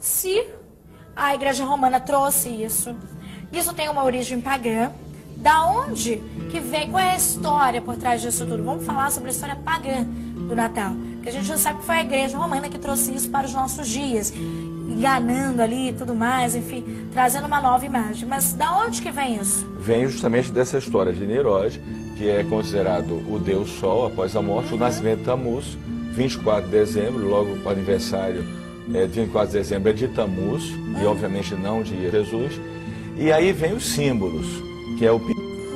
Se a Igreja Romana trouxe isso tem uma origem pagã. Da onde que vem? Qual é a história por trás disso tudo? Vamos falar sobre a história pagã do Natal. Porque a gente já sabe que foi a Igreja Romana que trouxe isso para os nossos dias, enganando ali e tudo mais, enfim, trazendo uma nova imagem. Mas da onde que vem isso? Vem justamente dessa história de Nimrod, que é considerado o Deus Sol após a morte, o nascimento de Tammuz, 24 de dezembro, logo o aniversário de 24 de dezembro é de Tammuz, e obviamente não de Jesus. E aí vem os símbolos, que é o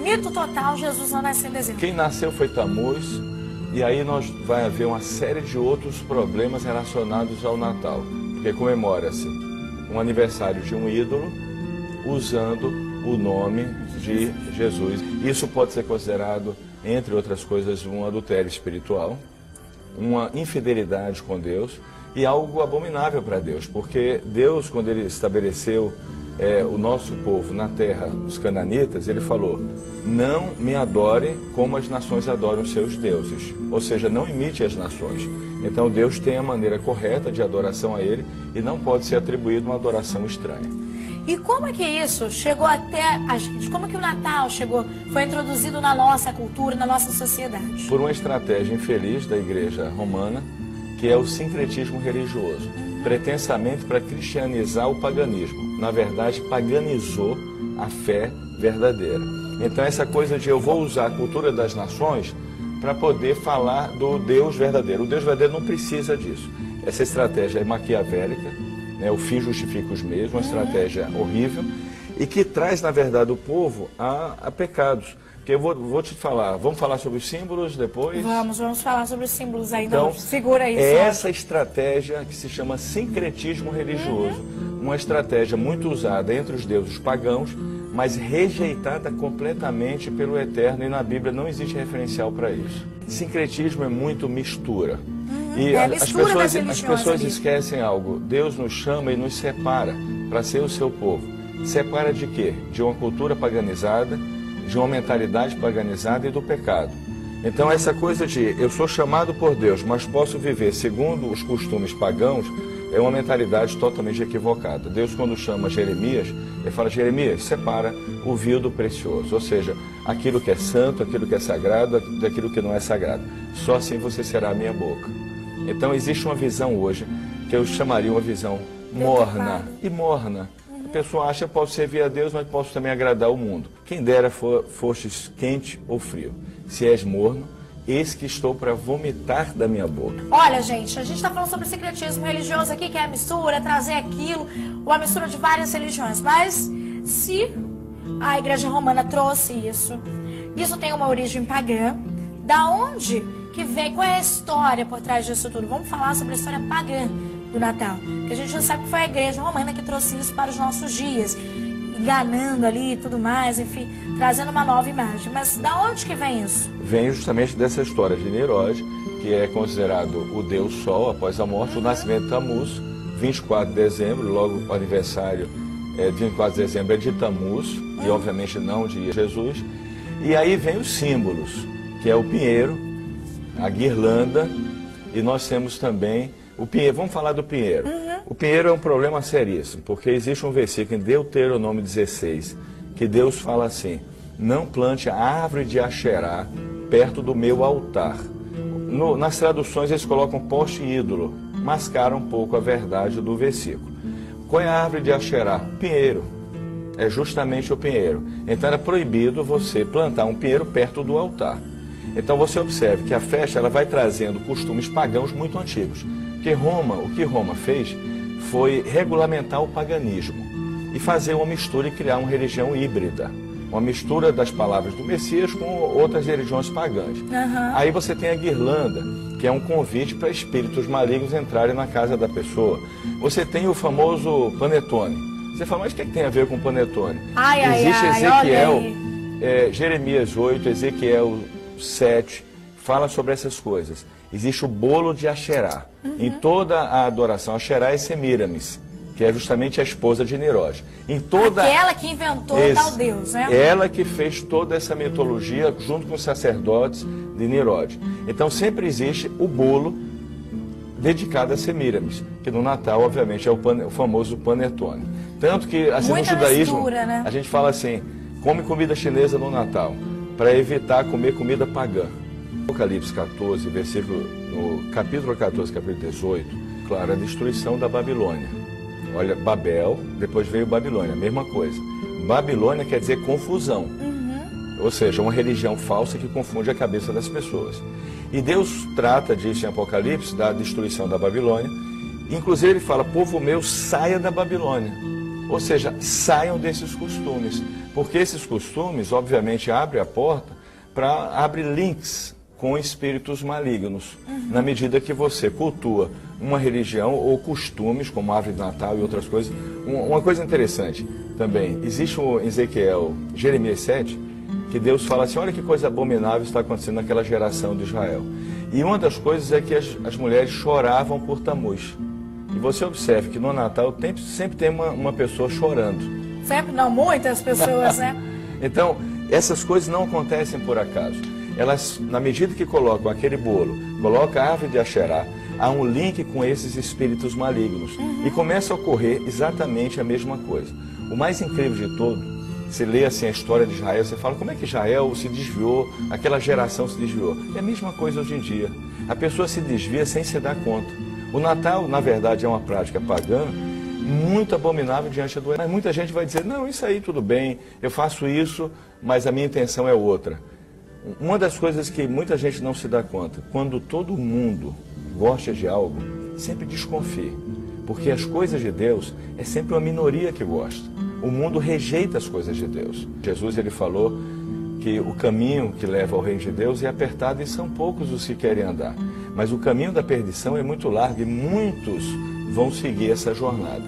mito total, Jesus não nasceu em dezembro. Quem nasceu foi Tammuz, e aí vai haver uma série de outros problemas relacionados ao Natal, porque comemora-se um aniversário de um ídolo usando o nome de Jesus. Isso pode ser considerado, entre outras coisas, um adultério espiritual, uma infidelidade com Deus e algo abominável para Deus, porque Deus, quando ele estabeleceu o nosso povo na terra, os cananitas, ele falou: não me adorem como as nações adoram os seus deuses, ou seja, não imite as nações. Então Deus tem a maneira correta de adoração a ele e não pode ser atribuído uma adoração estranha. E como é que isso chegou até a gente? Como que o Natal foi introduzido na nossa cultura, na nossa sociedade? Por uma estratégia infeliz da Igreja Romana, que é o sincretismo religioso, pretensamente para cristianizar o paganismo. Na verdade, paganizou a fé verdadeira. Então essa coisa de eu vou usar a cultura das nações para poder falar do Deus verdadeiro. O Deus verdadeiro não precisa disso. Essa estratégia é maquiavélica, né? O fim justifica os meios, uma estratégia horrível e que traz, na verdade, o povo a pecados. Porque eu vou te falar, vamos falar sobre os símbolos depois? Vamos falar sobre os símbolos ainda. Então, segura aí. É essa estratégia que se chama sincretismo religioso. Uma estratégia muito usada entre os deuses pagãos, mas rejeitada completamente pelo Eterno, e na Bíblia não existe referencial para isso. Sincretismo é muito mistura. E as pessoas esquecem algo. Deus nos chama e nos separa para ser o seu povo. Separa de quê? De uma cultura paganizada, de uma mentalidade paganizada e do pecado. Então essa coisa de eu sou chamado por Deus, mas posso viver segundo os costumes pagãos, é uma mentalidade totalmente equivocada. Deus, quando chama Jeremias, ele fala: Jeremias, separa o vil do precioso, ou seja, aquilo que é santo, aquilo que é sagrado, daquilo que não é sagrado. Só assim você será a minha boca. Então existe uma visão hoje, que eu chamaria uma visão morna e morna. A pessoa acha que posso servir a Deus, mas posso também agradar o mundo. Quem dera fostes quente ou frio. Se és morno, eis que estou para vomitar da minha boca. Olha, gente, a gente está falando sobre sincretismo religioso aqui, que é a mistura, trazer aquilo, ou a mistura de várias religiões. Mas se a Igreja Romana trouxe isso tem uma origem pagã. Da onde que vem? Qual é a história por trás disso tudo? Vamos falar sobre a história pagã do Natal. Porque a gente já sabe que foi a Igreja Romana que trouxe isso para os nossos dias, enganando ali e tudo mais, enfim, trazendo uma nova imagem. Mas da onde que vem isso? Vem justamente dessa história de Nimrod, que é considerado o Deus Sol após a morte, o nascimento de Tammuz, 24 de dezembro, logo o aniversário de 24 de dezembro é de Tammuz, e obviamente não de Jesus. E aí vem os símbolos, que é o pinheiro, a guirlanda, e nós temos também o pinheiro. Vamos falar do pinheiro. O pinheiro é um problema seríssimo, porque existe um versículo em Deuteronômio 16, que Deus fala assim: não plante a árvore de Asherá perto do meu altar. Nas traduções eles colocam poste ídolo, mascaram um pouco a verdade do versículo. Qual é a árvore de Asherá? Pinheiro. É justamente o pinheiro. Então era proibido você plantar um pinheiro perto do altar. Então você observe que a festa ela vai trazendo costumes pagãos muito antigos. Porque o que Roma fez foi regulamentar o paganismo e fazer uma mistura e criar uma religião híbrida. Uma mistura das palavras do Messias com outras religiões pagãs. Aí você tem a guirlanda, que é um convite para espíritos malignos entrarem na casa da pessoa. Você tem o famoso panetone. Você fala, mas o que tem a ver com panetone? Existe Ezequiel, Jeremias 8, Ezequiel 7, fala sobre essas coisas. Existe o bolo de Asherá. Em toda a adoração, Asherá é Semiramis, que é justamente a esposa de Nimrod. Aquela que inventou tal Deus, né? Ela que fez toda essa mitologia junto com os sacerdotes de Nimrod. Então sempre existe o bolo dedicada a Semíramis, que no Natal, obviamente, é o famoso panetone. Tanto que, assim, no Muita judaísmo, mistura, né? a gente fala assim, come comida chinesa no Natal, para evitar comer comida pagã. Apocalipse 14, no capítulo 14, capítulo 18, claro, a destruição da Babilônia. Olha, Babel, depois veio Babilônia, a mesma coisa. Babilônia quer dizer confusão. Ou seja, uma religião falsa que confunde a cabeça das pessoas. E Deus trata disso em Apocalipse, da destruição da Babilônia. Inclusive ele fala, povo meu, saia da Babilônia. Ou seja, saiam desses costumes. Porque esses costumes, obviamente, abrem a porta para abrir links com espíritos malignos. Na medida que você cultua uma religião ou costumes, como árvore de Natal e outras coisas. Uma coisa interessante também, existe em Ezequiel, Jeremias 7, que Deus fala assim, olha que coisa abominável está acontecendo naquela geração de Israel. E uma das coisas é que as mulheres choravam por Tamuz. E você observe que no Natal sempre tem uma pessoa chorando. Sempre não, muitas pessoas, né? Então, essas coisas não acontecem por acaso. Elas, na medida que colocam aquele bolo, colocam a árvore de Asherá, há um link com esses espíritos malignos. E começa a ocorrer exatamente a mesma coisa. O mais incrível de tudo, você lê assim a história de Israel, você fala, como é que Israel se desviou, aquela geração se desviou? É a mesma coisa hoje em dia. A pessoa se desvia sem se dar conta. O Natal, na verdade, é uma prática pagã, muito abominável diante do... Mas muita gente vai dizer, não, isso aí tudo bem, eu faço isso, mas a minha intenção é outra. Uma das coisas que muita gente não se dá conta, quando todo mundo gosta de algo, sempre desconfie. Porque as coisas de Deus é sempre uma minoria que gosta. O mundo rejeita as coisas de Deus. Jesus, ele falou que o caminho que leva ao reino de Deus é apertado e são poucos os que querem andar. Mas o caminho da perdição é muito largo e muitos vão seguir essa jornada.